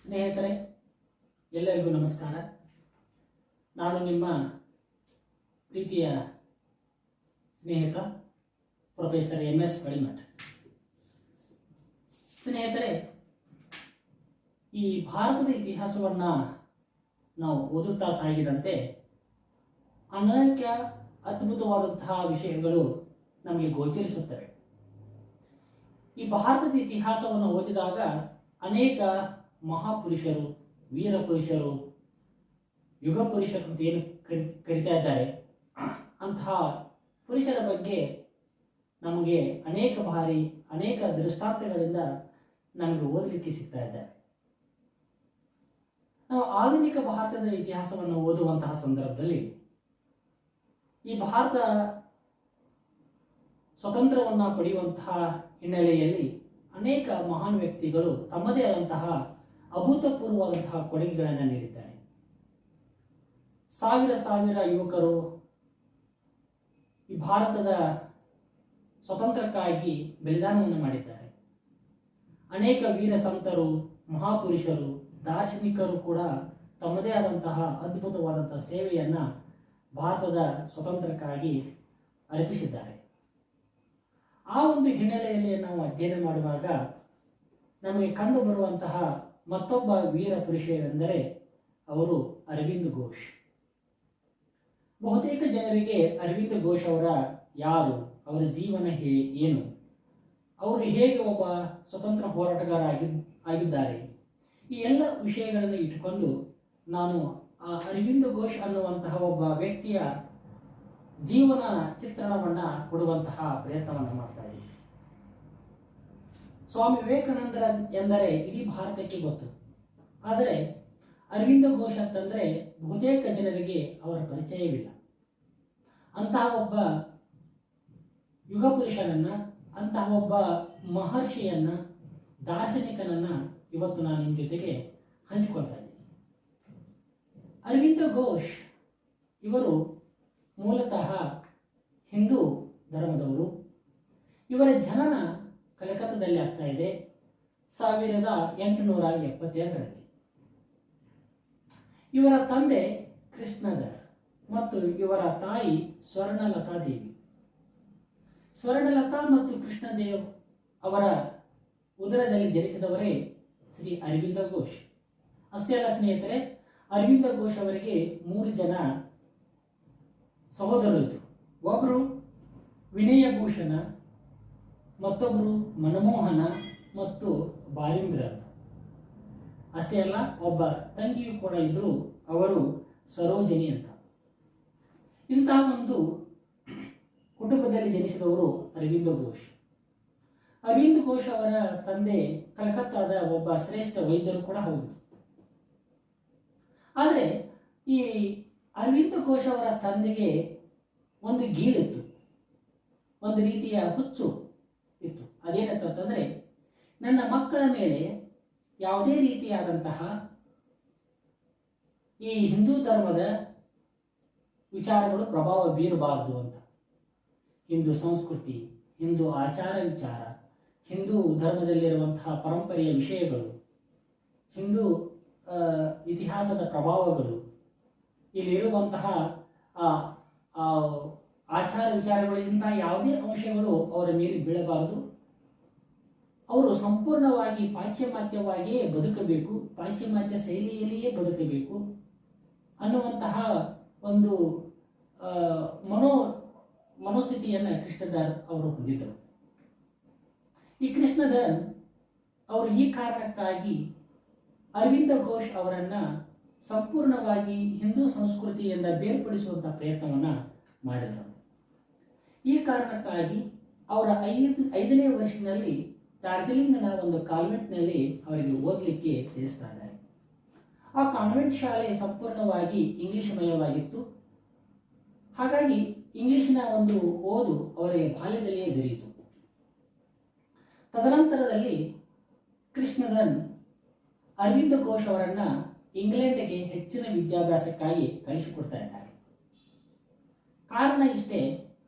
ಸ್ನೇಹಿತರೆ, ಎಲ್ಲರಿಗೂ ನಮಸ್ಕಾರ. ನಾನು ನಿಮ್ಮ ಪ್ರೀತಿಯ ಸ್ನೇಹಿತ ಪ್ರೊಫೆಸರ್ MS ಕಳಿಮಠ್. ಸ್ನೇಹಿತರೆ, ಈ ಭಾರತದ ಇತಿಹಾಸವನ್ನು ನಾವು ಓದುತ್ತಾ ಸಾಗಿದಂತೆ ಅನೇಕ ಅದ್ಭುತವಾದಂತಹ ವಿಷಯಗಳು ನಮಗೆ ಗೋಚರಿಸುತ್ತವೆ. ಈ ಭಾರತದ ಇತಿಹಾಸವನ್ನು ಓದಿದಾಗ ಅನೇಕ ಮಹಾಪುರುಷರು, ವೀರ ಪುರುಷರು, ಯುಗ ಪುರುಷರು ಅಂತ ಏನು ಕರಿತಾ ಇದ್ದಾರೆ, ಅಂತಹ ಪುರುಷರ ಬಗ್ಗೆ ನಮಗೆ ಅನೇಕ ಬಾರಿ ಅನೇಕ ದೃಷ್ಟಾಂತಗಳಿಂದ ನಮಗೆ ಓದಲಿಕ್ಕೆ ಸಿಗ್ತಾ ಇದ್ದಾರೆ. ನಾವು ಆಧುನಿಕ ಭಾರತದ ಇತಿಹಾಸವನ್ನು ಓದುವಂತಹ ಸಂದರ್ಭದಲ್ಲಿ ಈ ಭಾರತ ಸ್ವತಂತ್ರವನ್ನು ಪಡೆಯುವಂತಹ ಹಿನ್ನೆಲೆಯಲ್ಲಿ ಅನೇಕ ಮಹಾನ್ ವ್ಯಕ್ತಿಗಳು ತಮ್ಮದೇ ಆದಂತಹ ಅಭೂತಪೂರ್ವವಾದಂತಹ ಕೊಡುಗೆಗಳನ್ನು ನೀಡಿದ್ದಾರೆ. ಸಾವಿರ ಯುವಕರು ಈ ಭಾರತದ ಸ್ವತಂತ್ರಕ್ಕಾಗಿ ಬಲಿದಾನವನ್ನು ಮಾಡಿದ್ದಾರೆ. ಅನೇಕ ವೀರ ಸಂತರು, ಮಹಾಪುರುಷರು, ದಾರ್ಶನಿಕರು ಕೂಡ ತಮ್ಮದೇ ಆದಂತಹ ಅದ್ಭುತವಾದಂತಹ ಸೇವೆಯನ್ನು ಭಾರತದ ಸ್ವತಂತ್ರಕ್ಕಾಗಿ ಅರ್ಪಿಸಿದ್ದಾರೆ. ಆ ಒಂದು ಹಿನ್ನೆಲೆಯಲ್ಲಿ ನಾವು ಅಧ್ಯಯನ ಮಾಡುವಾಗ ನಮಗೆ ಕಂಡು ಬರುವಂತಹ ಮತ್ತೊಬ್ಬ ವೀರ ಪುರುಷರೆಂದರೆ ಅವರು ಅರವಿಂದ್ ಘೋಷ್. ಬಹುತೇಕ ಜನರಿಗೆ ಅರವಿಂದ್ ಘೋಷ್ ಅವರ ಯಾರು, ಅವರ ಜೀವನ ಏನು, ಅವರು ಹೇಗೆ ಒಬ್ಬ ಸ್ವತಂತ್ರ ಹೋರಾಟಗಾರ ಆಗಿದ್ದಾರೆ, ಈ ಎಲ್ಲ ವಿಷಯಗಳನ್ನು ಇಟ್ಟುಕೊಂಡು ನಾನು ಆ ಅರವಿಂದ್ ಘೋಷ್ ಅನ್ನುವಂತಹ ಒಬ್ಬ ವ್ಯಕ್ತಿಯ ಜೀವನ ಚಿತ್ರಣವನ್ನು ಕೊಡುವಂತಹ ಪ್ರಯತ್ನವನ್ನು ಮಾಡ್ತಾ ಇದ್ದೀವಿ. ಸ್ವಾಮಿ ವಿವೇಕಾನಂದರ ಎಂದರೆ ಇಡೀ ಭಾರತಕ್ಕೆ ಗೊತ್ತು. ಆದರೆ ಅರವಿಂದ್ ಘೋಷ್ ಅಂತಂದರೆ ಬಹುತೇಕ ಜನರಿಗೆ ಅವರ ಪರಿಚಯವಿಲ್ಲ. ಅಂತಹ ಒಬ್ಬ ಯುಗ ಪುರುಷನನ್ನು, ಅಂತಹ ಒಬ್ಬ ಮಹರ್ಷಿಯನ್ನು, ದಾರ್ಶನಿಕನನ್ನು ಇವತ್ತು ನಾನು ನಿಮ್ಮ ಜೊತೆಗೆ ಹಂಚಿಕೊಳ್ತಾ ಇದ್ದೀನಿ. ಅರವಿಂದ್ ಘೋಷ್ ಇವರು ಮೂಲತಃ ಹಿಂದೂ ಧರ್ಮದವರು. ಇವರ ಜನನ ಕಲಕತ್ತಾದಲ್ಲಿ ಆಗ್ತಾ ಇದೆ 1872ರಲ್ಲಿ. ಇವರ ತಂದೆ ಕೃಷ್ಣಧರ್ ಮತ್ತು ಇವರ ತಾಯಿ ಸ್ವರ್ಣಲತಾ ದೇವಿ. ಸ್ವರ್ಣಲತಾ ಮತ್ತು ಕೃಷ್ಣದೇವ್ ಅವರ ಉದರದಲ್ಲಿ ಜನಿಸಿದವರೇ ಶ್ರೀ ಅರವಿಂದ ಘೋಷ್. ಅಷ್ಟೇ ಅಲ್ಲ ಸ್ನೇಹಿತರೆ, ಅರವಿಂದ ಘೋಷ್ ಅವರಿಗೆ 3 ಜನ ಸಹೋದರರು. ಒಬ್ಬರು ವಿನಯಭೂಷಣ, ಮತ್ತೊಬ್ಬರು ಮನಮೋಹನ ಮತ್ತು ಬಾಲೀಂದ್ರ ಅಂತ. ಅಷ್ಟೇ ಅಲ್ಲ, ಒಬ್ಬ ತಂಗಿಯು ಕೂಡ ಇದ್ದರು, ಅವರು ಸರೋಜಿನಿ ಅಂತ. ಇಂತಹ ಒಂದು ಕುಟುಂಬದಲ್ಲಿ ಜನಿಸಿದವರು ಅರವಿಂದ್ ಘೋಷ್. ಅರವಿಂದ್ ಘೋಷ್ ಅವರ ತಂದೆ ಕಲ್ಕತ್ತಾದ ಒಬ್ಬ ಶ್ರೇಷ್ಠ ವೈದ್ಯರು ಕೂಡ ಹೌದು. ಆದರೆ ಈ ಅರವಿಂದ್ ಘೋಷ್ ಅವರ ತಂದೆಗೆ ಒಂದು ಗೀಳಿತ್ತು, ಒಂದು ರೀತಿಯ ಹುಚ್ಚು ಇತ್ತು. ಅದೇನಂತಂದರೆ, ನನ್ನ ಮಕ್ಕಳ ಮೇಲೆ ಯಾವುದೇ ರೀತಿಯಾದಂತಹ ಈ ಹಿಂದೂ ಧರ್ಮದ ವಿಚಾರಗಳು ಪ್ರಭಾವ ಬೀರಬಾರದು ಅಂತ. ಹಿಂದೂ ಸಂಸ್ಕೃತಿ, ಹಿಂದೂ ಆಚಾರ ವಿಚಾರ, ಹಿಂದೂ ಧರ್ಮದಲ್ಲಿರುವಂತಹ ಪರಂಪರೆಯ ವಿಷಯಗಳು, ಹಿಂದೂ ಇತಿಹಾಸದ ಪ್ರಭಾವಗಳು, ಇಲ್ಲಿರುವಂತಹ ಆಚಾರ ವಿಚಾರಗಳು, ಇಂತಹ ಯಾವುದೇ ಅಂಶಗಳು ಅವರ ಮೇಲೆ ಬೀಳಬಾರದು. ಅವರು ಸಂಪೂರ್ಣವಾಗಿ ಪಾಶ್ಚಿಮಾತ್ಯವಾಗಿಯೇ ಬದುಕಬೇಕು, ಪಾಶ್ಚಿಮಾತ್ಯ ಶೈಲಿಯಲ್ಲಿಯೇ ಬದುಕಬೇಕು ಅನ್ನುವಂತಹ ಒಂದು ಮನೋಸ್ಥಿತಿಯನ್ನು ಕೃಷ್ಣಧರ್ ಅವರು ಹೊಂದಿದ್ದರು. ಈ ಕೃಷ್ಣಧರ್ ಅವರು ಈ ಕಾರಣಕ್ಕಾಗಿ ಅರವಿಂದ ಘೋಷ್ ಅವರನ್ನು ಸಂಪೂರ್ಣವಾಗಿ ಹಿಂದೂ ಸಂಸ್ಕೃತಿಯಿಂದ ಬೇರ್ಪಡಿಸುವಂತಹ ಪ್ರಯತ್ನವನ್ನು ಮಾಡಿದರು. ಈ ಕಾರಣಕ್ಕಾಗಿ ಅವರ 5ನೇ ವರ್ಷದಲ್ಲಿ ಡಾರ್ಜಿಲಿಂಗ್ನ ಒಂದು ಕಾನ್ವೆಂಟ್ನಲ್ಲಿ ಅವರಿಗೆ ಓದಲಿಕ್ಕೆ ಸೇರಿಸ್ತಾ ಇದ್ದಾರೆ. ಆ ಕಾನ್ವೆಂಟ್ ಶಾಲೆ ಸಂಪೂರ್ಣವಾಗಿ ಇಂಗ್ಲಿಷ್ಮಯವಾಗಿತ್ತು. ಹಾಗಾಗಿ ಇಂಗ್ಲಿಷಿನ ಒಂದು ಓದು ಅವರಿಗೆ ಬಾಲ್ಯದಲ್ಲಿಯೇ ದೊರೆಯಿತು. ತದನಂತರದಲ್ಲಿ ಕೃಷ್ಣಧರ್ ಅರವಿಂದ್ ಘೋಷ್ ಅವರನ್ನು ಇಂಗ್ಲೆಂಡ್ಗೆ ಹೆಚ್ಚಿನ ವಿದ್ಯಾಭ್ಯಾಸಕ್ಕಾಗಿ ಕಳಿಸಿಕೊಡ್ತಾ ಇದ್ದಾರೆ. ಕಾರಣ ಇಷ್ಟೇ,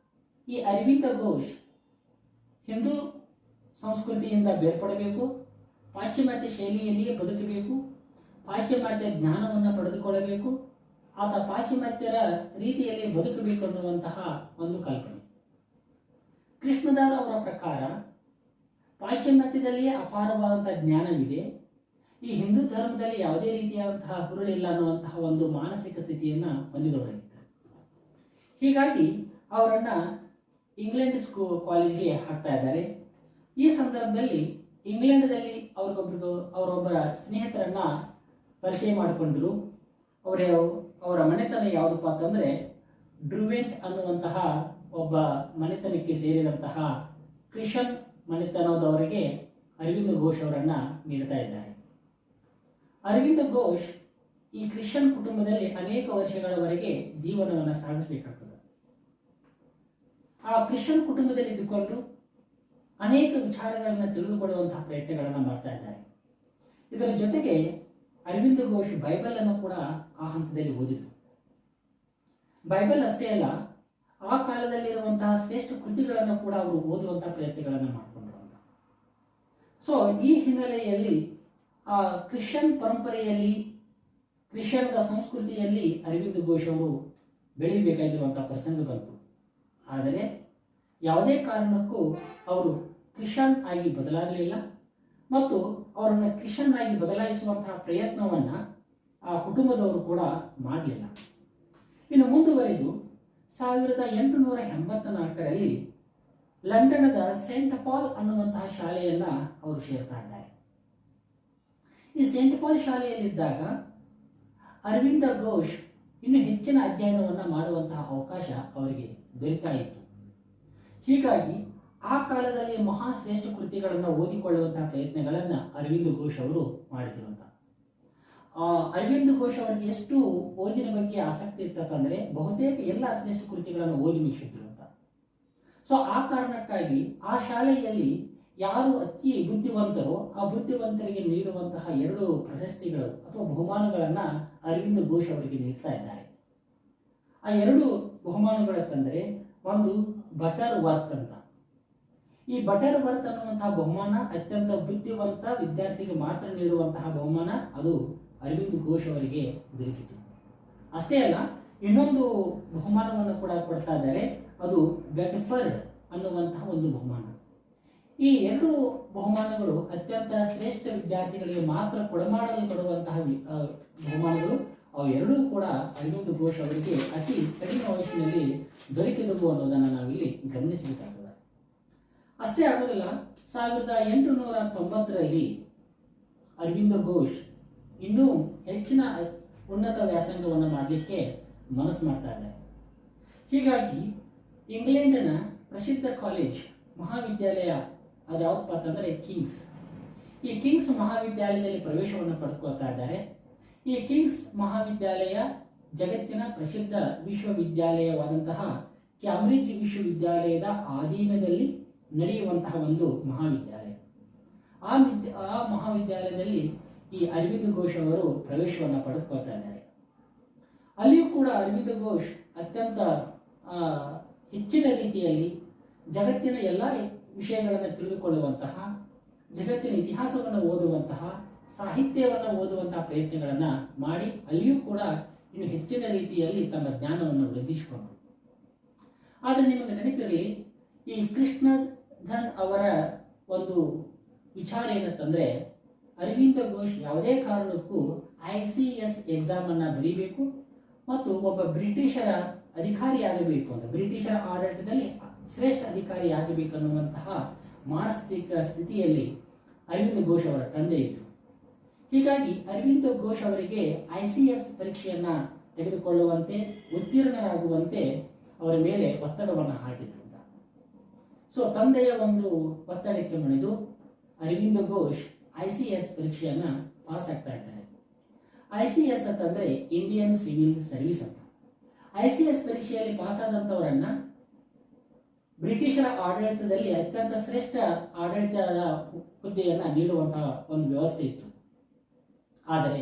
ಈ ಅರವಿಂದ್ ಘೋಷ್ ಹಿಂದೂ ಸಂಸ್ಕೃತಿಯಿಂದ ಬೇರ್ಪಡಬೇಕು, ಪಾಶ್ಚಿಮಾತ್ಯ ಶೈಲಿಯಲ್ಲಿಯೇ ಬದುಕಬೇಕು, ಪಾಶ್ಚಿಮಾತ್ಯ ಜ್ಞಾನವನ್ನು ಪಡೆದುಕೊಳ್ಳಬೇಕು, ಆತ ಪಾಶ್ಚಿಮಾತ್ಯರ ರೀತಿಯಲ್ಲಿ ಬದುಕಬೇಕು ಅನ್ನುವಂತಹ ಒಂದು ಕಲ್ಪನೆ. ಕೃಷ್ಣದಾಸ್ ಅವರ ಪ್ರಕಾರ ಪಾಶ್ಚಿಮಾತ್ಯದಲ್ಲಿಯೇ ಅಪಾರವಾದಂತಹ ಜ್ಞಾನವಿದೆ, ಈ ಹಿಂದೂ ಧರ್ಮದಲ್ಲಿ ಯಾವುದೇ ರೀತಿಯಾದಂತಹ ಹುರುಳಿಲ್ಲ ಅನ್ನುವಂತಹ ಒಂದು ಮಾನಸಿಕ ಸ್ಥಿತಿಯನ್ನು ಹೊಂದಿದವರಾಗಿದ್ದಾರೆ. ಹೀಗಾಗಿ ಅವರನ್ನು ಇಂಗ್ಲೆಂಡ್ ಕಾಲೇಜ್ಗೆ ಹಾಕ್ತಾ ಇದ್ದಾರೆ. ಈ ಸಂದರ್ಭದಲ್ಲಿ ಇಂಗ್ಲೆಂಡ್ದಲ್ಲಿ ಅವರೊಬ್ಬರ ಸ್ನೇಹಿತರನ್ನ ಪರಿಚಯ ಮಾಡಿಕೊಂಡರು. ಅವರ ಮನೆತನ ಯಾವುದಪ್ಪ ಅಂತಂದರೆ ಡ್ರುವೆಂಟ್ ಅನ್ನುವಂತಹ ಒಬ್ಬ ಮನೆತನಕ್ಕೆ ಸೇರಿದಂತಹ ಕ್ರಿಶ್ಚಿಯನ್ ಮನೆತನದವರಿಗೆ ಅರವಿಂದ ಘೋಷ್ ಅವರನ್ನು ನೀಡ್ತಾ ಇದ್ದಾರೆ. ಅರವಿಂದ ಘೋಷ್ ಈ ಕ್ರಿಶ್ಚಿಯನ್ ಕುಟುಂಬದಲ್ಲಿ ಅನೇಕ ವರ್ಷಗಳವರೆಗೆ ಜೀವನವನ್ನು ಸಾಗಿಸಬೇಕಾಗ್ತದೆ. ಆ ಕ್ರಿಶ್ಚಿಯನ್ ಕುಟುಂಬದಲ್ಲಿ ಇದ್ದುಕೊಂಡು ಅನೇಕ ವಿಚಾರಗಳನ್ನು ತಿಳಿದುಕೊಳ್ಳುವಂತಹ ಪ್ರಯತ್ನಗಳನ್ನು ಮಾಡ್ತಾ ಇದ್ದಾರೆ. ಇದರ ಜೊತೆಗೆ ಅರವಿಂದ ಘೋಷ್ ಬೈಬಲ್ ಅನ್ನು ಕೂಡ ಆ ಹಂತದಲ್ಲಿ ಓದಿದರು. ಬೈಬಲ್ ಅಷ್ಟೇ ಅಲ್ಲ, ಆ ಕಾಲದಲ್ಲಿರುವಂತಹ ಶ್ರೇಷ್ಠ ಕೃತಿಗಳನ್ನು ಕೂಡ ಅವರು ಓದುವಂತಹ ಪ್ರಯತ್ನಗಳನ್ನು ಮಾಡಿಕೊಂಡ್ರು ಅಂತ. ಸೊ ಈ ಹಿನ್ನೆಲೆಯಲ್ಲಿ ಆ ಕ್ರಿಶ್ಚಿಯನ್ ಪರಂಪರೆಯಲ್ಲಿ, ಕ್ರಿಶ್ಚಿಯನ್ದ ಸಂಸ್ಕೃತಿಯಲ್ಲಿ ಅರವಿಂದ ಘೋಷ್ ಅವರು ಬೆಳೀಬೇಕಾಗಿರುವಂತಹ ಪ್ರಸಂಗ ಬಂತು. ಆದರೆ ಯಾವುದೇ ಕಾರಣಕ್ಕೂ ಅವರು ಕ್ರಿಶ್ಚಿಯನ್ ಆಗಿ ಬದಲಾಗಲಿಲ್ಲ ಮತ್ತು ಅವರನ್ನು ಕ್ರಿಶ್ಚಿಯನ್ ಆಗಿ ಬದಲಾಯಿಸುವಂತಹ ಪ್ರಯತ್ನವನ್ನು ಆ ಕುಟುಂಬದವರು ಕೂಡ ಮಾಡಲಿಲ್ಲ. ಇನ್ನು ಮುಂದುವರಿದು 1884ರಲ್ಲಿ ಲಂಡನದ ಸೇಂಟ್ ಪಾಲ್ ಅನ್ನುವಂತಹ ಶಾಲೆಯನ್ನು ಅವರು ಸೇರ್ತಾ ಇದ್ದಾರೆ. ಈ ಸೇಂಟ್ ಪಾಲ್ ಶಾಲೆಯಲ್ಲಿದ್ದಾಗ ಅರವಿಂದ ಘೋಷ್ ಇನ್ನು ಹೆಚ್ಚಿನ ಅಧ್ಯಯನವನ್ನು ಮಾಡುವಂತಹ ಅವಕಾಶ ಅವರಿಗೆ ದೊರೀತಾ ಇತ್ತು. ಹೀಗಾಗಿ ಆ ಕಾಲದಲ್ಲಿ ಮಹಾಶ್ರೇಷ್ಠ ಕೃತಿಗಳನ್ನು ಓದಿಕೊಳ್ಳುವಂತಹ ಪ್ರಯತ್ನಗಳನ್ನು ಅರವಿಂದ ಘೋಷ್ ಅವರು ಮಾಡಿದ್ರು. ಅರವಿಂದ ಘೋಷ್ ಅವರಿಗೆ ಎಷ್ಟು ಓದಿನ ಬಗ್ಗೆ ಆಸಕ್ತಿ ಇರ್ತಂದ್ರೆ ಬಹುತೇಕ ಎಲ್ಲ ಶ್ರೇಷ್ಠ ಕೃತಿಗಳನ್ನು ಓದಿ ಮುಗಿಸಿದ್ರು ಅಂತ. ಸೊ ಆ ಕಾರಣಕ್ಕಾಗಿ ಆ ಶಾಲೆಯಲ್ಲಿ ಯಾರು ಅತಿ ಬುದ್ಧಿವಂತರೋ ಆ ಬುದ್ಧಿವಂತರಿಗೆ ನೀಡುವಂತಹ 2 ಪ್ರಶಸ್ತಿಗಳು ಅಥವಾ ಬಹುಮಾನಗಳನ್ನು ಅರವಿಂದ ಘೋಷ್ ಅವರಿಗೆ ನೀಡ್ತಾ ಇದ್ದಾರೆ. ಆ 2 ಬಹುಮಾನಗಳಂತಂದರೆ ಒಂದು ಬಟರ್ ವರ್ತ್ ಅಂತ. ಈ ಬಟರ್ ವರ್ತ್ ಅನ್ನುವಂತಹ ಬಹುಮಾನ ಅತ್ಯಂತ ಬುದ್ಧಿವಂತ ವಿದ್ಯಾರ್ಥಿಗೆ ಮಾತ್ರ ನೀಡುವಂತಹ ಬಹುಮಾನ, ಅದು ಅರವಿಂದ ಘೋಷ್ ಅವರಿಗೆ ದೊರಕಿತು. ಅಷ್ಟೇ ಅಲ್ಲ, ಇನ್ನೊಂದು ಬಹುಮಾನವನ್ನು ಕೂಡ ಕೊಡ್ತಾ ಇದ್ದಾರೆ, ಅದು ಬೆಡ್ಫರ್ಡ್ ಅನ್ನುವಂತಹ ಒಂದು ಬಹುಮಾನ. ಈ 2 ಬಹುಮಾನಗಳು ಅತ್ಯಂತ ಶ್ರೇಷ್ಠ ವಿದ್ಯಾರ್ಥಿಗಳಿಗೆ ಮಾತ್ರ ಕೊಡಮಾಡಲ್ಪಡುವಂತಹ ಬಹುಮಾನಗಳು. ಅವು 2 ಕೂಡ ಅರವಿಂದ ಘೋಷ್ ಅವರಿಗೆ ಅತಿ ಕಡಿಮೆ ವಯಸ್ಸಿನಲ್ಲಿ ದೊರಕಿದವು ಅನ್ನೋದನ್ನು ನಾವಿಲ್ಲಿ ಗಮನಿಸಬೇಕಾಗ್ತದೆ. ಅಷ್ಟೇ ಆಗೋದಿಲ್ಲ, 1890ರಲ್ಲಿ ಅರವಿಂದ ಘೋಷ್ ಇನ್ನೂ ಹೆಚ್ಚಿನ ಉನ್ನತ ವ್ಯಾಸಂಗವನ್ನು ಮಾಡಲಿಕ್ಕೆ ಮನಸ್ಸು ಮಾಡ್ತಾ ಇದ್ದಾರೆ. ಹೀಗಾಗಿ ಇಂಗ್ಲೆಂಡಿನ ಪ್ರಸಿದ್ಧ ಕಾಲೇಜ್ ಮಹಾವಿದ್ಯಾಲಯ ಅದು ಯಾವುದಪ್ಪ ಅಂತಂದರೆ ಕಿಂಗ್ಸ್. ಈ ಕಿಂಗ್ಸ್ ಮಹಾವಿದ್ಯಾಲಯದಲ್ಲಿ ಪ್ರವೇಶವನ್ನು ಪಡೆದುಕೊಳ್ತಾ ಇದ್ದಾರೆ. ಈ ಕಿಂಗ್ಸ್ ಮಹಾವಿದ್ಯಾಲಯ ಜಗತ್ತಿನ ಪ್ರಸಿದ್ಧ ವಿಶ್ವವಿದ್ಯಾಲಯವಾದಂತಹ ಕ್ಯಾಂಬ್ರಿಡ್ಜ್ ವಿಶ್ವವಿದ್ಯಾಲಯದ ಅಧೀನದಲ್ಲಿ ನಡೆಯುವಂತಹ ಒಂದು ಮಹಾವಿದ್ಯಾಲಯ. ಆ ಮಹಾವಿದ್ಯಾಲಯದಲ್ಲಿ ಈ ಅರವಿಂದ ಘೋಷ್ ಅವರು ಪ್ರವೇಶವನ್ನು ಪಡೆದುಕೊಳ್ತಾ ಇದ್ದಾರೆ. ಅಲ್ಲಿಯೂ ಕೂಡ ಅರವಿಂದ ಘೋಷ್ ಅತ್ಯಂತ ಹೆಚ್ಚಿನ ರೀತಿಯಲ್ಲಿ ಜಗತ್ತಿನ ಎಲ್ಲ ವಿಷಯಗಳನ್ನು ತಿಳಿದುಕೊಳ್ಳುವಂತಹ, ಜಗತ್ತಿನ ಇತಿಹಾಸವನ್ನು ಓದುವಂತಹ, ಸಾಹಿತ್ಯವನ್ನು ಓದುವಂತಹ ಪ್ರಯತ್ನಗಳನ್ನು ಮಾಡಿ ಅಲ್ಲಿಯೂ ಕೂಡ ಇನ್ನು ಹೆಚ್ಚಿನ ರೀತಿಯಲ್ಲಿ ತಮ್ಮ ಜ್ಞಾನವನ್ನು ವೃದ್ಧಿಸಿಕೊಂಡರು. ಆದರೆ ನಿಮಗೆ ನೆನಪಿರಲಿ, ಈ ಕೃಷ್ಣಧನ್ ಅವರ ಒಂದು ವಿಚಾರ ಏನಂತಂದರೆ, ಅರವಿಂದ ಘೋಷ್ ಯಾವುದೇ ಕಾರಣಕ್ಕೂ ICS ಎಕ್ಸಾಮನ್ನು ಬರೀಬೇಕು ಮತ್ತು ಒಬ್ಬ ಬ್ರಿಟಿಷರ ಅಧಿಕಾರಿಯಾಗಬೇಕು ಅಂತ, ಬ್ರಿಟಿಷರ ಆಡಳಿತದಲ್ಲಿ ಶ್ರೇಷ್ಠ ಅಧಿಕಾರಿಯಾಗಬೇಕು ಅನ್ನುವಂತಹ ಮಾನಸಿಕ ಸ್ಥಿತಿಯಲ್ಲಿ ಅರವಿಂದ ಘೋಷ್ ಅವರ ತಂದೆ ಇದ್ದರು. ಹೀಗಾಗಿ ಅರವಿಂದ ಘೋಷ್ ಅವರಿಗೆ ICS ಪರೀಕ್ಷೆಯನ್ನು ತೆಗೆದುಕೊಳ್ಳುವಂತೆ, ಉತ್ತೀರ್ಣರಾಗುವಂತೆ ಅವರ ಮೇಲೆ ಒತ್ತಡವನ್ನು ಹಾಕಿದರು ಅಂತ. ಸೊ ತಂದೆಯ ಒಂದು ಒತ್ತಡಕ್ಕೆ ಮಣಿದು ಅರವಿಂದ ಘೋಷ್ ICS ಪರೀಕ್ಷೆಯನ್ನು ಪಾಸ್ ಆಗ್ತಾ ಇದ್ದಾರೆ. ICS ಅಂತಂದರೆ ಇಂಡಿಯನ್ ಸಿವಿಲ್ ಸರ್ವಿಸ್ ಅಂತ. ICS ಪರೀಕ್ಷೆಯಲ್ಲಿ ಪಾಸಾದಂಥವರನ್ನ ಬ್ರಿಟಿಷರ ಆಡಳಿತದಲ್ಲಿ ಅತ್ಯಂತ ಶ್ರೇಷ್ಠ ಆಡಳಿತದ ಹುದ್ದೆಯನ್ನು ನೀಡುವಂತಹ ಒಂದು ವ್ಯವಸ್ಥೆ ಇತ್ತು. ಆದರೆ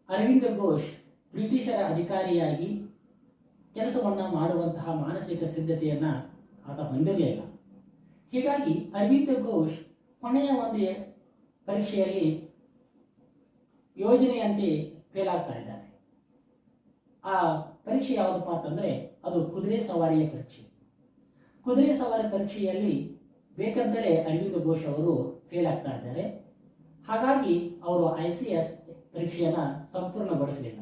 ಅರವಿಂದ ಘೋಷ್ ಬ್ರಿಟಿಷರ ಅಧಿಕಾರಿಯಾಗಿ ಕೆಲಸವನ್ನು ಮಾಡುವಂತಹ ಮಾನಸಿಕ ಸಿದ್ಧತೆಯನ್ನು ಆತ ಹೊಂದಿರಲಿಲ್ಲ. ಹೀಗಾಗಿ ಅರವಿಂದ ಘೋಷ್ ಕೊನೆಯ ಒಂದು ಪರೀಕ್ಷೆಯಲ್ಲಿ ಯೋಜನೆಯಂತೆ ಫೇಲ್ ಆಗ್ತಾ ಇದ್ದಾರೆ. ಆ ಪರೀಕ್ಷೆ ಯಾವುದಪ್ಪ ಅಂತಂದರೆ ಅದು ಕುದುರೆ ಸವಾರಿಯ ಪರೀಕ್ಷೆ. ಕುದುರೆ ಸವಾರಿ ಪರೀಕ್ಷೆಯಲ್ಲಿ ಬೇಕಂತಲೇ ಅರವಿಂದ್ ಘೋಷ್ ಅವರು ಫೇಲ್ ಆಗ್ತಾ ಇದ್ದಾರೆ. ಹಾಗಾಗಿ ಅವರು ICS ಪರೀಕ್ಷೆಯನ್ನು ಸಂಪೂರ್ಣಗೊಳಿಸಲಿಲ್ಲ.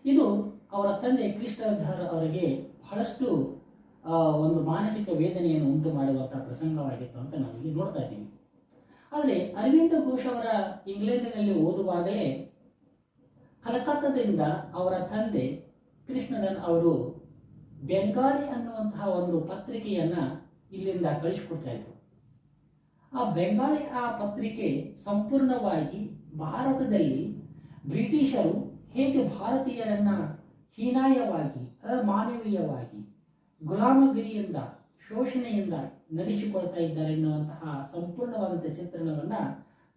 ಇದು ಅವರ ತಂದೆ ಕೃಷ್ಣಧರ್ ಅವರಿಗೆ ಬಹಳಷ್ಟು ಒಂದು ಮಾನಸಿಕ ವೇದನೆಯನ್ನು ಉಂಟು ಮಾಡುವಂತಹ ಪ್ರಸಂಗವಾಗಿತ್ತು ಅಂತ ನಾವಿಲ್ಲಿ ನೋಡ್ತಾ ಇದ್ದೀವಿ. ಆದರೆ ಅರವಿಂದ್ ಘೋಷ್ ಅವರ ಇಂಗ್ಲೆಂಡಿನಲ್ಲಿ ಓದುವಾಗಲೇ ಕಲಕತ್ತಾದಿಂದ ಅವರ ತಂದೆ ಕೃಷ್ಣಧನ್ ಅವರು ಬೆಂಗಾಳಿ ಅನ್ನುವಂತಹ ಒಂದು ಪತ್ರಿಕೆಯನ್ನ ಇಲ್ಲಿಂದ ಕಳಿಸಿಕೊಡ್ತಾ ಇದ್ರು. ಆ ಬೆಂಗಾಳಿ ಪತ್ರಿಕೆ ಸಂಪೂರ್ಣವಾಗಿ ಭಾರತದಲ್ಲಿ ಬ್ರಿಟಿಷರು ಹೇಗೆ ಭಾರತೀಯರನ್ನ ಹೀನಾಯವಾಗಿ, ಅಮಾನವೀಯವಾಗಿ, ಗುಲಾಮಗಿರಿಯಿಂದ, ಶೋಷಣೆಯಿಂದ ನಡೆಸಿಕೊಳ್ತಾ ಇದ್ದಾರೆ ಎನ್ನುವಂತಹ ಸಂಪೂರ್ಣವಾದಂತಹ ಚಿತ್ರಣವನ್ನು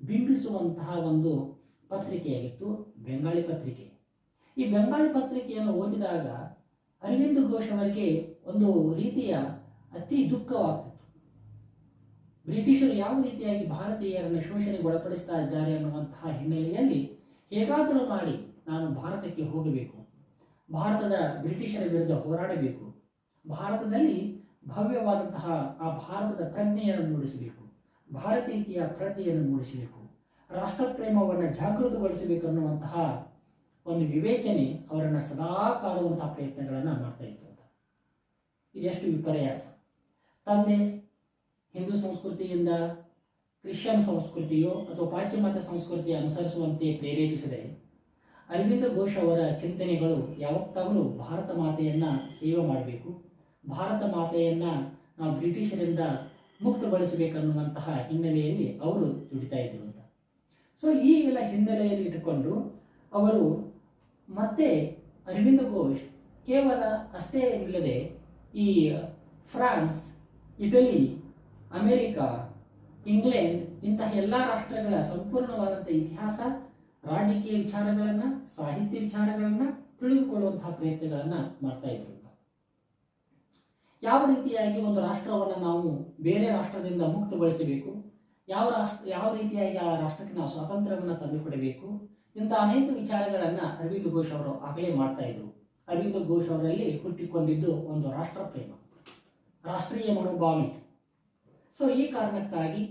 ಬಿಂಬಿಸುವಂತಹ ಒಂದು ಪತ್ರಿಕೆಯಾಗಿತ್ತು ಬೆಂಗಾಳಿ ಪತ್ರಿಕೆ. ಈ ಬೆಂಗಾಳಿ ಪತ್ರಿಕೆಯನ್ನು ಓದಿದಾಗ ಅರವಿಂದ್ ಘೋಷ್ ಅವರಿಗೆ ಒಂದು ರೀತಿಯ ಅತಿ ದುಃಖವಾಗ್ತಿತ್ತು. ಬ್ರಿಟಿಷರು ಯಾವ ರೀತಿಯಾಗಿ ಭಾರತೀಯರನ್ನು ಶೋಷಣೆಗೊಳಪಡಿಸ್ತಾ ಇದ್ದಾರೆ ಅನ್ನುವಂತಹ ಹಿನ್ನೆಲೆಯಲ್ಲಿ ಹೇಗಾದರೂ ಮಾಡಿ ನಾನು ಭಾರತಕ್ಕೆ ಹೋಗಬೇಕು, ಭಾರತದ ಬ್ರಿಟಿಷರ ವಿರುದ್ಧ ಹೋರಾಡಬೇಕು, ಭಾರತದಲ್ಲಿ ಭವ್ಯವಾದಂತಹ ಆ ಭಾರತದ ಪ್ರಜ್ಞೆಯನ್ನು ಮೂಡಿಸಬೇಕು, ಭಾರತೀಯತೆಯ ಪ್ರಜ್ಞೆಯನ್ನು ಮೂಡಿಸಬೇಕು, ರಾಷ್ಟ್ರ ಪ್ರೇಮವನ್ನು ಜಾಗೃತಗೊಳಿಸಬೇಕು ಅನ್ನುವಂತಹ ಒಂದು ವಿವೇಚನೆ ಅವರನ್ನು ಸದಾ ಕಾಡುವಂತಹ ಪ್ರಯತ್ನಗಳನ್ನು ಮಾಡ್ತಾ ಇತ್ತು ಅಂತ. ಇದೆಷ್ಟು ವಿಪರ್ಯಾಸ! ತಂದೆ ಹಿಂದೂ ಸಂಸ್ಕೃತಿಯಿಂದ ಕ್ರಿಶ್ಚಿಯನ್ ಸಂಸ್ಕೃತಿಯೋ ಅಥವಾ ಪಾಶ್ಚಿಮಾತ್ಯ ಸಂಸ್ಕೃತಿಯ ಅನುಸರಿಸುವಂತೆ ಪ್ರೇರೇಪಿಸಿದರೆ ಅರವಿಂದ್ ಘೋಷ್ ಅವರ ಚಿಂತನೆಗಳು ಯಾವತ್ತಾಗಲೂ ಭಾರತ ಮಾತೆಯನ್ನ ಸೇವೆ ಮಾಡಬೇಕು, ಭಾರತ ಮಾತೆಯನ್ನ ನಾವು ಬ್ರಿಟಿಷರಿಂದ ಮುಕ್ತಗೊಳಿಸಬೇಕನ್ನುವಂತಹ ಹಿನ್ನೆಲೆಯಲ್ಲಿ ಅವರು ದುಡಿತಾ ಇದ್ರು ಅಂತ. ಸೊ ಈ ಎಲ್ಲ ಹಿನ್ನೆಲೆಯಲ್ಲಿ ಇಟ್ಟುಕೊಂಡು ಅವರು ಮತ್ತೆ ಅರವಿಂದ್ ಘೋಷ್ ಕೇವಲ ಅಷ್ಟೇ ಇಲ್ಲದೆ ಈ ಫ್ರಾನ್ಸ್, ಇಟಲಿ, ಅಮೆರಿಕ, ಇಂಗ್ಲೆಂಡ್ ಇಂತಹ ಎಲ್ಲ ರಾಷ್ಟ್ರಗಳ ಸಂಪೂರ್ಣವಾದಂಥ ಇತಿಹಾಸ, ರಾಜಕೀಯ ವಿಚಾರಗಳನ್ನು, ಸಾಹಿತ್ಯ ವಿಚಾರಗಳನ್ನು ತಿಳಿದುಕೊಳ್ಳುವಂತಹ ಪ್ರಯತ್ನಗಳನ್ನು ಮಾಡ್ತಾ ಇದ್ರು. ಯಾವ ರೀತಿಯಾಗಿ ಒಂದು ರಾಷ್ಟ್ರವನ್ನು ನಾವು ಬೇರೆ ರಾಷ್ಟ್ರದಿಂದ ಮುಕ್ತಗೊಳಿಸಬೇಕು, ಯಾವ ರೀತಿಯಾಗಿ ಆ ರಾಷ್ಟ್ರಕ್ಕೆ ನಾವು ಸ್ವಾತಂತ್ರ್ಯವನ್ನು ತಂದುಕೊಡಬೇಕು, ಇಂಥ ಅನೇಕ ವಿಚಾರಗಳನ್ನು ಅರವಿಂದ್ ಘೋಷ್ ಅವರು ಆಗಲೇ ಮಾಡ್ತಾ ಇದ್ರು. ಅರವಿಂದ್ ಘೋಷ್ ಅವರಲ್ಲಿ ಹುಟ್ಟಿಕೊಂಡಿದ್ದು ಒಂದು ರಾಷ್ಟ್ರ ಪ್ರೇಮ, ರಾಷ್ಟ್ರೀಯ ಮನೋಭಾವನೆ. ಸೊ ಈ ಕಾರಣಕ್ಕಾಗಿ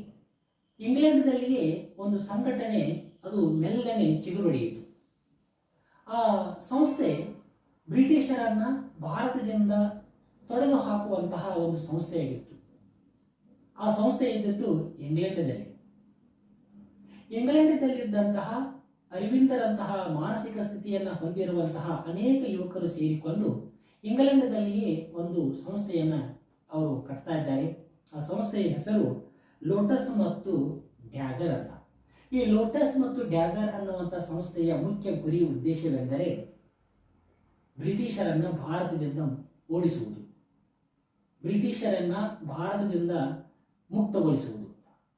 ಇಂಗ್ಲೆಂಡ್ನಲ್ಲಿಯೇ ಒಂದು ಸಂಘಟನೆ ಅದು ಮೆಲ್ಲನೆ ಚಿಗುರೊಡೆಯಿತು. ಆ ಸಂಸ್ಥೆ ಬ್ರಿಟಿಷರನ್ನ ಭಾರತದಿಂದ ತೊಡೆದು ಹಾಕುವಂತಹ ಒಂದು ಸಂಸ್ಥೆಯಾಗಿತ್ತು. ಆ ಸಂಸ್ಥೆ ಇದ್ದದ್ದು ಇಂಗ್ಲೆಂಡ್ನಲ್ಲಿ. ಇಂಗ್ಲೆಂಡ್ನಲ್ಲಿದ್ದಂತಹ ಅರವಿಂದರಂತಹ ಮಾನಸಿಕ ಸ್ಥಿತಿಯನ್ನು ಹೊಂದಿರುವಂತಹ ಅನೇಕ ಯುವಕರು ಸೇರಿಕೊಂಡು ಇಂಗ್ಲೆಂಡ್ನಲ್ಲಿಯೇ ಒಂದು ಸಂಸ್ಥೆಯನ್ನು ಅವರು ಕಟ್ತಾ ಇದ್ದಾರೆ. ಆ ಸಂಸ್ಥೆಯ ಹೆಸರು ಲೋಟಸ್ ಮತ್ತು ಡ್ಯಾಗರ್ ಅಂತ. ಈ ಲೋಟಸ್ ಮತ್ತು ಡ್ಯಾಗರ್ ಅನ್ನುವಂಥ ಸಂಸ್ಥೆಯ ಮುಖ್ಯ ಗುರಿ ಉದ್ದೇಶವೆಂದರೆ ಬ್ರಿಟಿಷರನ್ನ ಭಾರತದಿಂದ ಓಡಿಸುವುದು, ಬ್ರಿಟಿಷರನ್ನ ಭಾರತದಿಂದ ಮುಕ್ತಗೊಳಿಸುವುದು,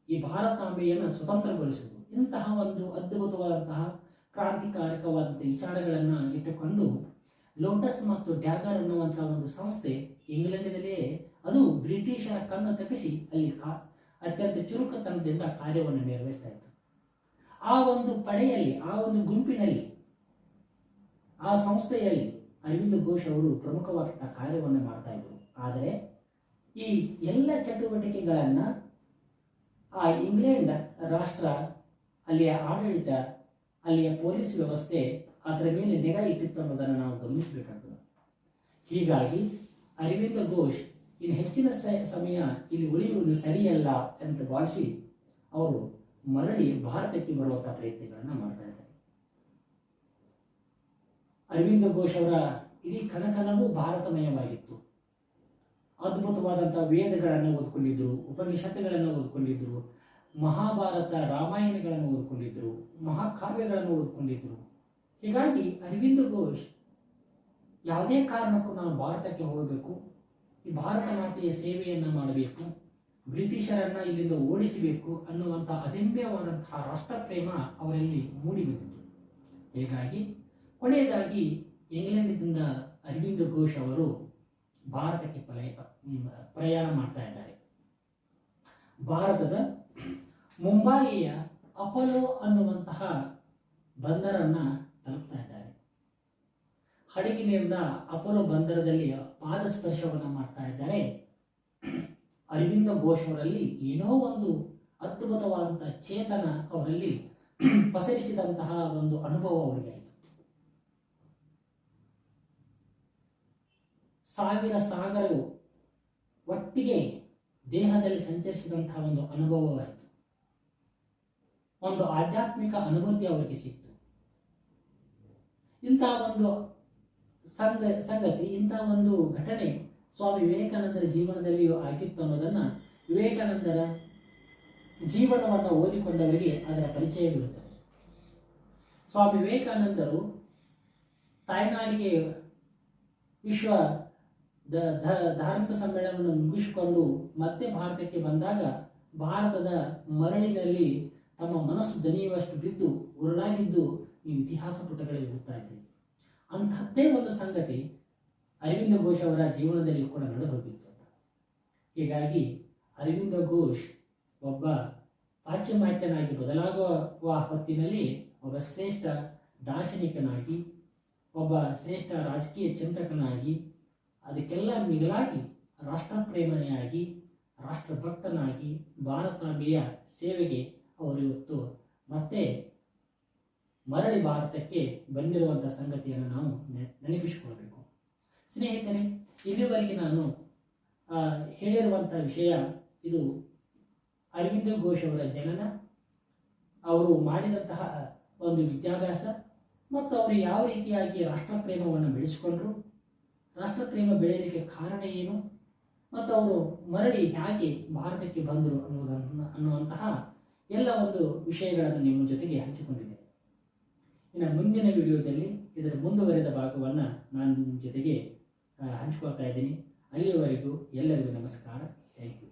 ಈ ಭಾರತಾಂಬೆಯನ್ನು ಸ್ವತಂತ್ರಗೊಳಿಸುವುದು. ಇಂತಹ ಒಂದು ಅದ್ಭುತವಾದಂತಹ ಕ್ರಾಂತಿಕಾರಕವಾದಂಥ ವಿಚಾರಗಳನ್ನು ಇಟ್ಟುಕೊಂಡು ಲೋಟಸ್ ಮತ್ತು ಡ್ಯಾಗರ್ ಅನ್ನುವಂತಹ ಒಂದು ಸಂಸ್ಥೆ ಇಂಗ್ಲೆಂಡ್ನಲ್ಲೇ ಅದು ಬ್ರಿಟಿಷರ ಕಣ್ಣು ತಪ್ಪಿಸಿ ಅಲ್ಲಿ ಅತ್ಯಂತ ಚುರುಕುತನದಿಂದ ಕಾರ್ಯವನ್ನು ನಿರ್ವಹಿಸ್ತಾ ಇತ್ತು. ಆ ಒಂದು ಪಡೆಯಲ್ಲಿ, ಆ ಒಂದು ಗುಂಪಿನಲ್ಲಿ, ಆ ಸಂಸ್ಥೆಯಲ್ಲಿ ಅರವಿಂದ್ ಘೋಷ್ ಅವರು ಪ್ರಮುಖವಾದಂತಹ ಕಾರ್ಯವನ್ನು ಮಾಡ್ತಾ ಇದ್ರು. ಆದರೆ ಈ ಎಲ್ಲ ಚಟುವಟಿಕೆಗಳನ್ನು ಆ ಇಂಗ್ಲೆಂಡ್ ರಾಷ್ಟ್ರ, ಅಲ್ಲಿಯ ಆಡಳಿತ, ಅಲ್ಲಿಯ ಪೊಲೀಸ್ ವ್ಯವಸ್ಥೆ ಅದರ ಮೇಲೆ ನಿಗಾ ಇಟ್ಟಿತ್ತು ಅನ್ನೋದನ್ನು ನಾವು ಗಮನಿಸಬೇಕಾಗ್ತದೆ. ಹೀಗಾಗಿ ಅರವಿಂದ್ ಘೋಷ್ ಇನ್ನು ಹೆಚ್ಚಿನ ಸಮಯ ಇಲ್ಲಿ ಉಳಿಯುವುದು ಸರಿಯಲ್ಲ ಅಂತ ಭಾವಿಸಿ ಅವರು ಮರಳಿ ಭಾರತಕ್ಕೆ ಬರುವಂತಹ ಪ್ರಯತ್ನಗಳನ್ನು ಮಾಡ್ತಾ ಇದ್ದಾರೆ. ಅರವಿಂದ್ ಘೋಷ್ ಅವರ ಇಡೀ ಕಣಕಣವೂ ಭಾರತಮಯವಾಗಿತ್ತು. ಅದ್ಭುತವಾದಂತಹ ವೇದಗಳನ್ನು ಓದ್ಕೊಂಡಿದ್ರು, ಉಪನಿಷತ್ತುಗಳನ್ನು ಓದ್ಕೊಂಡಿದ್ರು, ಮಹಾಭಾರತ, ರಾಮಾಯಣಗಳನ್ನು ಓದ್ಕೊಂಡಿದ್ರು, ಮಹಾಕಾವ್ಯಗಳನ್ನು ಓದ್ಕೊಂಡಿದ್ರು. ಹೀಗಾಗಿ ಅರವಿಂದ್ ಘೋಷ್ ಯಾವುದೇ ಕಾರಣಕ್ಕೂ ನಾನು ಭಾರತಕ್ಕೆ ಹೋಗಬೇಕು, ಈ ಭಾರತ ಮಾತೆಯ ಸೇವೆಯನ್ನು ಮಾಡಬೇಕು, ಬ್ರಿಟಿಷರನ್ನ ಇಲ್ಲಿಂದ ಓಡಿಸಬೇಕು ಅನ್ನುವಂಥ ಅದಮ್ಯವಾದಂತಹ ರಾಷ್ಟ್ರ ಪ್ರೇಮ ಅವರಲ್ಲಿ ಮೂಡಿ ಬಂದಿತ್ತು. ಹೀಗಾಗಿ ಕೊನೆಯದಾಗಿ ಇಂಗ್ಲೆಂಡ್ನಿಂದ ಅರವಿಂದ್ ಘೋಷ್ ಅವರು ಭಾರತಕ್ಕೆ ಪ್ರಯಾಣ ಮಾಡ್ತಾ ಇದ್ದಾರೆ. ಭಾರತದ ಮುಂಬಯಿಯ ಅಪೋಲೋ ಅನ್ನುವಂತಹ ಬಂದರನ್ನು ತಲುಪ್ತಾ ಇದ್ದಾರೆ. ಹಡಗಿನಿಂದ ಅಪೋಲೋ ಬಂದರದಲ್ಲಿ ಪಾದ ಸ್ಪರ್ಶವನ್ನು ಮಾಡ್ತಾ ಇದ್ದಾರೆ. ಅರವಿಂದ ಘೋಷ್ ಅವರಲ್ಲಿ ಏನೋ ಒಂದು ಅದ್ಭುತವಾದಂತಹ ಚೇತನ ಅವರಲ್ಲಿ ಪಸರಿಸಿದಂತಹ ಒಂದು ಅನುಭವ ಅವರಿಗೆ ಆಯಿತು. ಸಾವಿರ ಸಾಗರವು ಒಟ್ಟಿಗೆ ದೇಹದಲ್ಲಿ ಸಂಚರಿಸಿದಂತಹ ಒಂದು ಅನುಭವವಾಯಿತು. ಒಂದು ಆಧ್ಯಾತ್ಮಿಕ ಅನುಭೂತಿ ಅವರಿಗೆ ಸಿಕ್ತು. ಇಂತಹ ಒಂದು ಸಂಗತಿ, ಇಂತಹ ಒಂದು ಘಟನೆ ಸ್ವಾಮಿ ವಿವೇಕಾನಂದರ ಜೀವನದಲ್ಲಿಯೂ ಆಗಿತ್ತು ಅನ್ನೋದನ್ನು ವಿವೇಕಾನಂದರ ಜೀವನವನ್ನು ಓದಿಕೊಂಡವರಿಗೆ ಅದರ ಪರಿಚಯವಿರುತ್ತದೆ. ಸ್ವಾಮಿ ವಿವೇಕಾನಂದರು ತಾಯ್ನಾಡಿಗೆ ವಿಶ್ವ ಧಾರ್ಮಿಕ ಸಮ್ಮೇಳನವನ್ನು ಮುಗಿಸಿಕೊಂಡು ಮತ್ತೆ ಭಾರತಕ್ಕೆ ಬಂದಾಗ ಭಾರತದ ಮರಳಿನಲ್ಲಿ ತಮ್ಮ ಮನಸ್ಸು ದಣಿಯುವಷ್ಟು ಬಿದ್ದು ಉರುಳಾಗಿದ್ದು ನೀವು ಇತಿಹಾಸ ಪುಟಗಳಲ್ಲಿ ಓದ್ತಾ ಇದ್ದೀರಿ. ಅಂಥದ್ದೇ ಒಂದು ಸಂಗತಿ ಅರವಿಂದ ಘೋಷ್ ಅವರ ಜೀವನದಲ್ಲಿ ಕೂಡ ನಡೆದು ಹೋಗಿತ್ತು. ಹೀಗಾಗಿ ಅರವಿಂದ ಘೋಷ್ ಒಬ್ಬ ಪಾಶ್ಚಿಮಾತ್ಯನಾಗಿ ಬದಲಾಗುವ ಹೊತ್ತಿನಲ್ಲಿ ಒಬ್ಬ ಶ್ರೇಷ್ಠ ದಾರ್ಶನಿಕನಾಗಿ, ಒಬ್ಬ ಶ್ರೇಷ್ಠ ರಾಜಕೀಯ ಚಿಂತಕನಾಗಿ, ಅದಕ್ಕೆಲ್ಲ ಮಿಗಿಲಾಗಿ ರಾಷ್ಟ್ರಪ್ರೇಮನೆಯಾಗಿ, ರಾಷ್ಟ್ರಭಕ್ತನಾಗಿ ಭಾರತಾಂಬೆಯ ಸೇವೆಗೆ ಅವರು ಇವತ್ತು ಮತ್ತೆ ಮರಳಿ ಭಾರತಕ್ಕೆ ಬಂದಿರುವಂಥ ಸಂಗತಿಯನ್ನು ನಾವು ನೆನಪಿಸಿಕೊಳ್ಬೇಕು. ಸ್ನೇಹಿತರೆ, ಇಲ್ಲಿವರೆಗೆ ನಾನು ಹೇಳಿರುವಂಥ ವಿಷಯ ಇದು ಅರವಿಂದ ಘೋಷ್ ಅವರ ಜನನ, ಅವರು ಮಾಡಿದಂತಹ ಒಂದು ವಿದ್ಯಾಭ್ಯಾಸ ಮತ್ತು ಅವರು ಯಾವ ರೀತಿಯಾಗಿ ರಾಷ್ಟ್ರಪ್ರೇಮವನ್ನು ಬೆಳೆಸಿಕೊಂಡ್ರು, ರಾಷ್ಟ್ರಪ್ರೇಮ ಬೆಳೆಯಲಿಕ್ಕೆ ಕಾರಣ ಏನು, ಮತ್ತು ಅವರು ಮರಳಿ ಹೇಗೆ ಭಾರತಕ್ಕೆ ಬಂದರು ಅನ್ನುವಂತಹ ಎಲ್ಲ ಒಂದು ವಿಷಯಗಳನ್ನು ನಿಮ್ಮ ಜೊತೆಗೆ ಹಂಚಿಕೊಂಡಿದ್ದೇನೆ. ಇನ್ನು ಮುಂದಿನ ವಿಡಿಯೋದಲ್ಲಿ ಇದರ ಮುಂದುವರೆದ ಭಾಗವನ್ನು ನಾನು ನಿಮ್ಮ ಜೊತೆಗೆ ಹಂಚಿಕೊಳ್ತಾ ಇದ್ದೀನಿ. ಅಲ್ಲಿಯವರೆಗೂ ಎಲ್ಲರಿಗೂ ನಮಸ್ಕಾರ. Thank you.